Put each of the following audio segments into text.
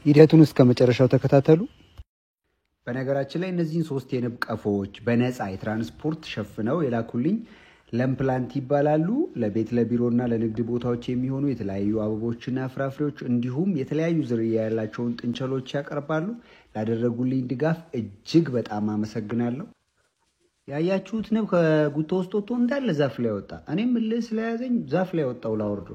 ሂደቱን እስከ መጨረሻው ተከታተሉ። በነገራችን ላይ እነዚህን 3 የንብ ቀፎዎች በነፃ የትራንስፖርት ሸፍነው የላኩልኝ ለምፕላንት ይባላሉ። ለቤት ለቢሮና ለንግድ ቦታዎች የሚሆኑ የተለያዩ አበቦችና ፍራፍሬዎች እንዲሁም የተለያዩ ዝርያ ያላቸውን ጥንቸሎች ያቀርባሉ። ላደረጉልኝ ድጋፍ እጅግ በጣም አመሰግናለሁ። ያያችሁት ንብ ከጉቶ ውስጥ ወጥቶ እንዳለ ዛፍ ላይ ወጣ። እኔም ልህ ስለያዘኝ ዛፍ ላይ ወጣው ላወርዶ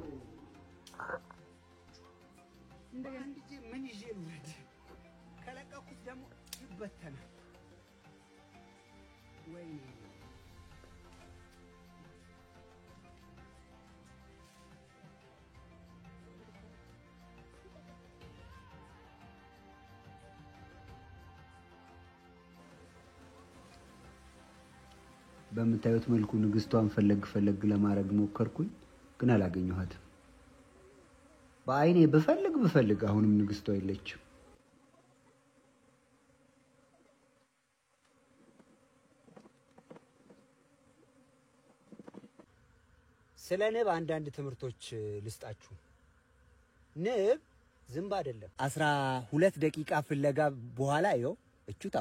በምታዩት መልኩ ንግስቷን ፈለግ ለማድረግ ሞከርኩኝ፣ ግን አላገኘኋትም። በአይኔ ብፈልግ አሁንም ንግስቷ የለችም። ስለ ንብ አንዳንድ ትምህርቶች ልስጣችሁ። ንብ ዝንብ አይደለም። 12 ደቂቃ ፍለጋ በኋላ ይኸው እቹት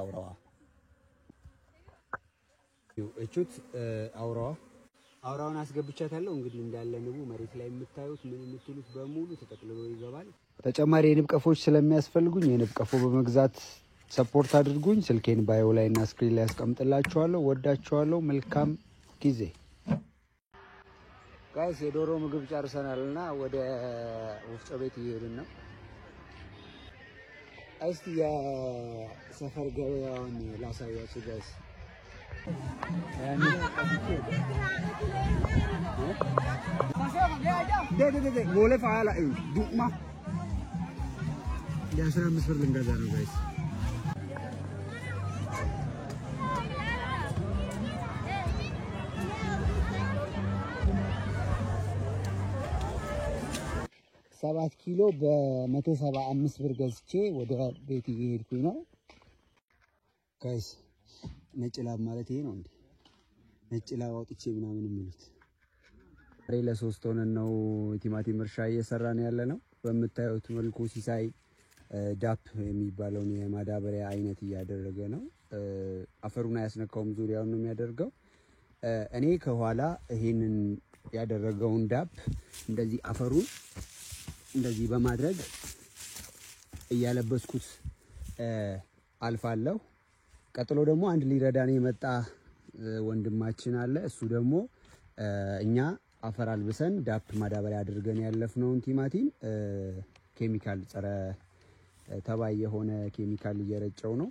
አውራዋን አስገብቻታለሁ። እንግዲህ እንዳለ ንቡ መሬት ላይ የምታዩት ምን የምትሉት በሙሉ ተጠቅልሎ ይገባል። ተጨማሪ የንብ ቀፎች ስለሚያስፈልጉኝ የንብ ቀፎ በመግዛት ሰፖርት አድርጉኝ። ስልኬን ባዮ ላይ እና ስክሪን ላይ አስቀምጥላችኋለሁ። ወዳችኋለሁ። መልካም ጊዜ ጋይስ። የዶሮ ምግብ ጨርሰናልና ወደ ወፍጮ ቤት እየሄድን ነው። እስቲ የሰፈር ገበያውን ላሳያችሁ ጋይስ። ቦሌ ፋላ ዱማ የ15 ብር ልንገዛ ነው ጋይስ። ሰባት ኪሎ በ175 ብር ገዝቼ ወደ ቤት እየሄድኩኝ ነው ጋይስ። ነጭ ላብ ማለት ይሄ ነው እንዴ? ነጭ ላብ አውጥቼ ምናምን የሚሉት ሬ ለሶስት ሆነን ነው ቲማቲም እርሻ እየሰራን ያለ ነው። በምታዩት መልኩ ሲሳይ ዳፕ የሚባለውን የማዳበሪያ አይነት እያደረገ ነው። አፈሩን አያስነካውም፣ ዙሪያውን ነው የሚያደርገው። እኔ ከኋላ ይሄንን ያደረገውን ዳፕ እንደዚህ አፈሩን እንደዚህ በማድረግ እያለበስኩት አልፋለሁ። ቀጥሎ ደግሞ አንድ ሊረዳን የመጣ ወንድማችን አለ። እሱ ደግሞ እኛ አፈር አልብሰን ዳፕ ማዳበሪያ አድርገን ያለፍነውን ቲማቲም ኬሚካል ጸረ ተባይ የሆነ ኬሚካል እየረጨው ነው።